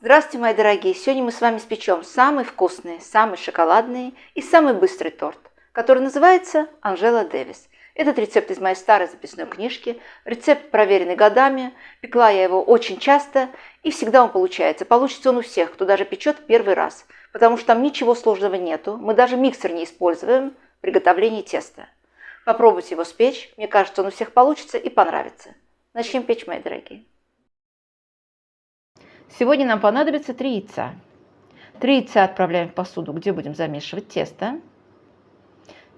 Здравствуйте, мои дорогие! Сегодня мы с вами испечем самый вкусный, самый шоколадный и самый быстрый торт, который называется Анжела Дэвис. Этот рецепт из моей старой записной книжки. Рецепт проверенный годами. Пекла я его очень часто, и всегда он получается. Получится он у всех, кто даже печет первый раз, потому что там ничего сложного нету. Мы даже миксер не используем в приготовлении теста. Попробуйте его спечь. Мне кажется, он у всех получится и понравится. Начнем печь, мои дорогие. Сегодня нам понадобится 3 яйца. 3 яйца отправляем в посуду, где будем замешивать тесто.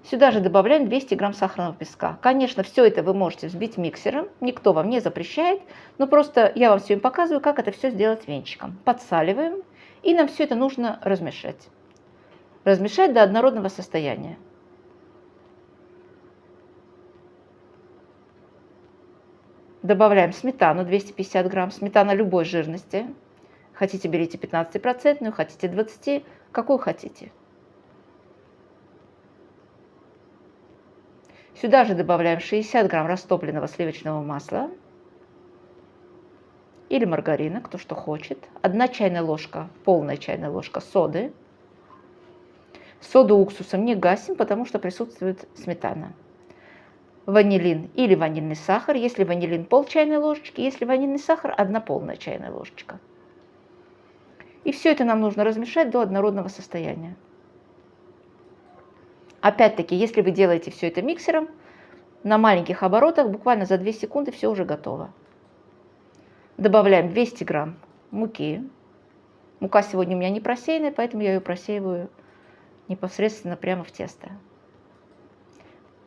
Сюда же добавляем 200 грамм сахарного песка. Конечно, все это вы можете взбить миксером, никто вам не запрещает, но просто я вам сегодня показываю, как это все сделать венчиком. Подсаливаем, и нам все это нужно размешать. Размешать до однородного состояния. Добавляем сметану 250 грамм, сметана любой жирности. Хотите, берите 15%, хотите 20%, какую хотите. Сюда же добавляем 60 грамм растопленного сливочного масла или маргарина, кто что хочет. 1 чайная ложка, полная чайная ложка соды. Соду уксусом не гасим, потому что присутствует сметана. Ванилин или ванильный сахар. Если ванилин, пол чайной ложечки, если ванильный сахар, 1 полная чайная ложечка. И все это нам нужно размешать до однородного состояния. Опять-таки, если вы делаете все это миксером, на маленьких оборотах буквально за 2 секунды все уже готово. Добавляем 200 грамм муки. Мука сегодня у меня не просеянная, поэтому я ее просеиваю непосредственно прямо в тесто.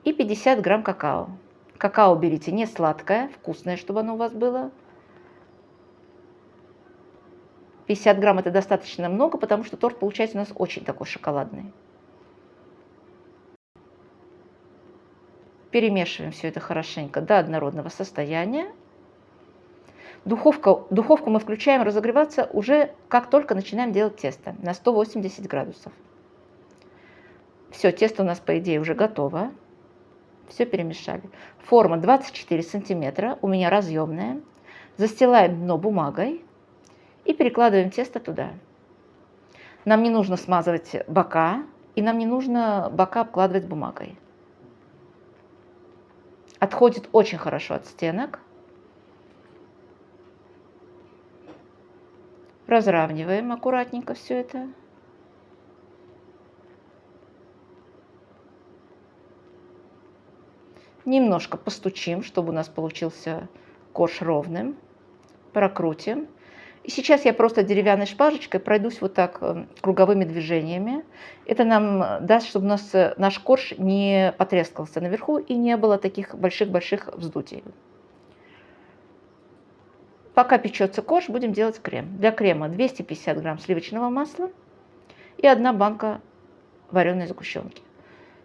И 50 грамм какао. Какао берите не сладкое, вкусное, чтобы оно у вас было. 50 грамм это достаточно много, потому что торт получается у нас очень такой шоколадный. Перемешиваем все это хорошенько до однородного состояния. Духовку мы включаем разогреваться уже как только начинаем делать тесто на 180 градусов. Все, тесто у нас, по идее, уже готово. Все перемешали. Форма 24 сантиметра, у меня разъемная. Застилаем дно бумагой и перекладываем тесто туда. Нам не нужно смазывать бока, и нам не нужно бока обкладывать бумагой. Отходит очень хорошо от стенок. Разравниваем аккуратненько все это. Немножко постучим, чтобы у нас получился корж ровным. Прокрутим. И сейчас я просто деревянной шпажечкой пройдусь вот так круговыми движениями. Это нам даст, чтобы у нас наш корж не потрескался наверху и не было таких больших-больших вздутий. Пока печется корж, будем делать крем. Для крема 250 грамм сливочного масла и 1 банка вареной сгущенки.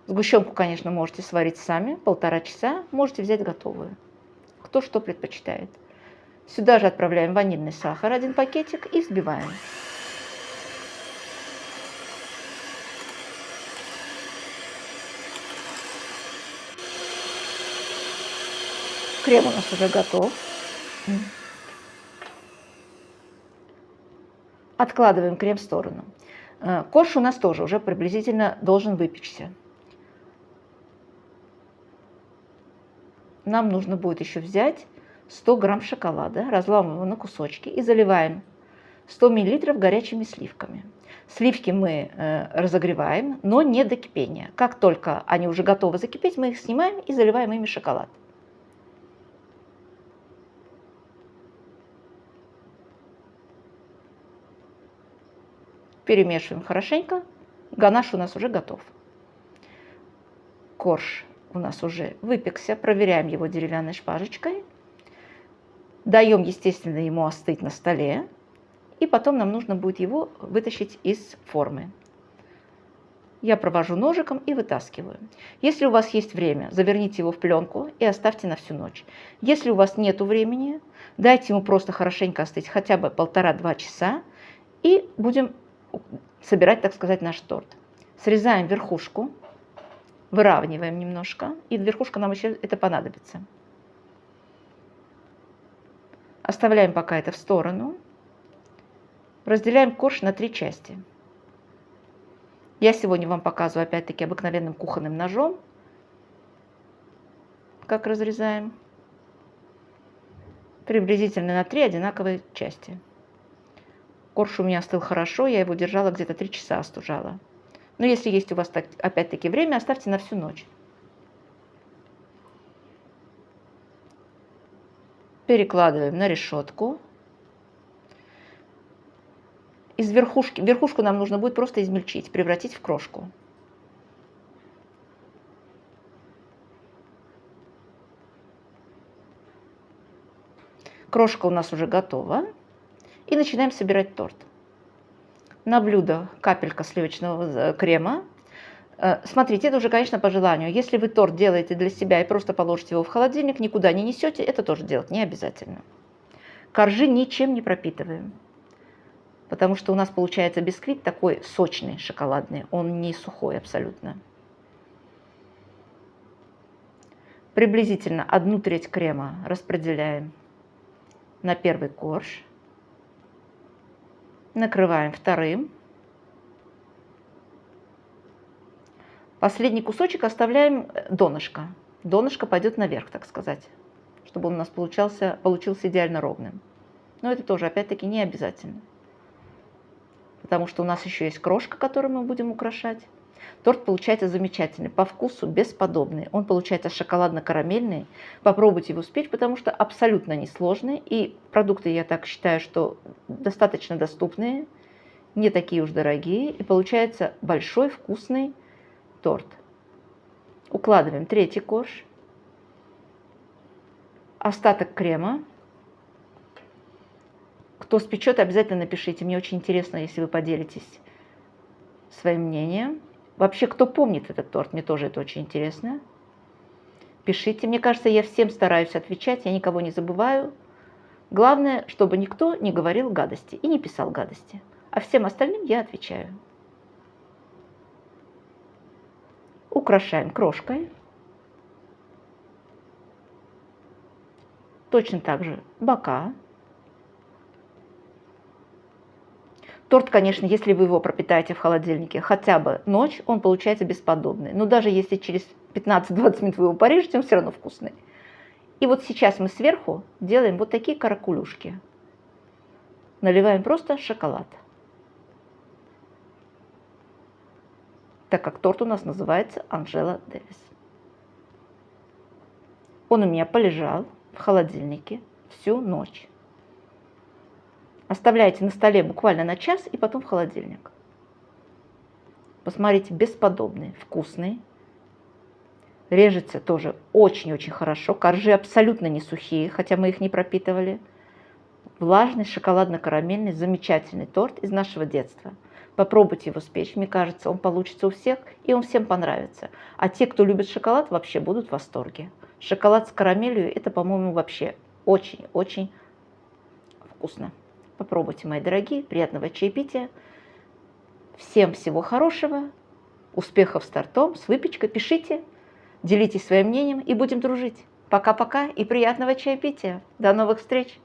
Сгущенку, конечно, можете сварить сами, 1,5 часа, можете взять готовую. Кто что предпочитает. Сюда же отправляем ванильный сахар, 1 пакетик, и взбиваем. Крем у нас уже готов. Откладываем крем в сторону. Корж у нас тоже уже приблизительно должен выпечься. Нам нужно будет еще взять 100 грамм шоколада, разламываем его на кусочки и заливаем 100 мл горячими сливками. Сливки мы разогреваем, но не до кипения. Как только они уже готовы закипеть, мы их снимаем и заливаем ими шоколад. Перемешиваем хорошенько. Ганаш у нас уже готов. Корж у нас уже выпекся. Проверяем его деревянной шпажечкой. Даем, естественно, ему остыть на столе. И потом нам нужно будет его вытащить из формы. Я провожу ножиком и вытаскиваю. Если у вас есть время, заверните его в пленку и оставьте на всю ночь. Если у вас нет времени, дайте ему просто хорошенько остыть хотя бы 1,5-2 часа. И будем собирать, так сказать, наш торт. Срезаем верхушку, выравниваем немножко, и верхушка нам еще это понадобится. Оставляем пока это в сторону. Разделяем корж на 3 части. Я сегодня вам показываю опять-таки обыкновенным кухонным ножом, как разрезаем. Приблизительно на 3 одинаковые части. Корж у меня остыл хорошо, я его держала где-то 3 часа, остужала. Но если есть у вас опять-таки время, оставьте на всю ночь. Перекладываем на решетку. Верхушку нам нужно будет просто измельчить, превратить в крошку. Крошка у нас уже готова. И начинаем собирать торт. На блюдо капелька сливочного крема. Смотрите, это уже, конечно, по желанию. Если вы торт делаете для себя и просто положите его в холодильник, никуда не несете, это тоже делать не обязательно. Коржи ничем не пропитываем, потому что у нас получается бисквит такой сочный, шоколадный, он не сухой абсолютно. Приблизительно 1/3 крема распределяем на первый корж. Накрываем вторым. Последний кусочек оставляем донышко. Донышко пойдет наверх, так сказать, чтобы он у нас получился идеально ровным. Но это тоже, опять-таки, не обязательно, потому что у нас еще есть крошка, которую мы будем украшать. Торт получается замечательный, по вкусу бесподобный. Он получается шоколадно-карамельный. Попробуйте его спечь, потому что абсолютно несложный. И продукты, я так считаю, что достаточно доступные, не такие уж дорогие. И получается большой вкусный торт. Укладываем третий корж. Остаток крема. Кто спечет, обязательно напишите. Мне очень интересно, если вы поделитесь своим мнением. Вообще, кто помнит этот торт, мне тоже это очень интересно. Пишите. Мне кажется, я всем стараюсь отвечать, я никого не забываю. Главное, чтобы никто не говорил гадости и не писал гадости. А всем остальным я отвечаю. Украшаем крошкой. Точно так же бока. Торт, конечно, если вы его пропитаете в холодильнике хотя бы ночь, он получается бесподобный. Но даже если через 15-20 минут вы его порежете, он все равно вкусный. И вот сейчас мы сверху делаем вот такие каракулюшки. Наливаем просто шоколад. Так как торт у нас называется Анжела Дэвис. Он у меня полежал в холодильнике всю ночь. Оставляете на столе буквально на час и потом в холодильник. Посмотрите, бесподобный, вкусный. Режется тоже очень-очень хорошо. Коржи абсолютно не сухие, хотя мы их не пропитывали. Влажный, шоколадно-карамельный, замечательный торт из нашего детства. Попробуйте его спечь. Мне кажется, он получится у всех, и он всем понравится. А те, кто любит шоколад, вообще будут в восторге. Шоколад с карамелью – это, по-моему, вообще очень-очень вкусно. Попробуйте, мои дорогие. Приятного чаепития. Всем всего хорошего. Успехов с тортом, с выпечкой. Пишите, делитесь своим мнением и будем дружить. Пока-пока и приятного чаепития. До новых встреч!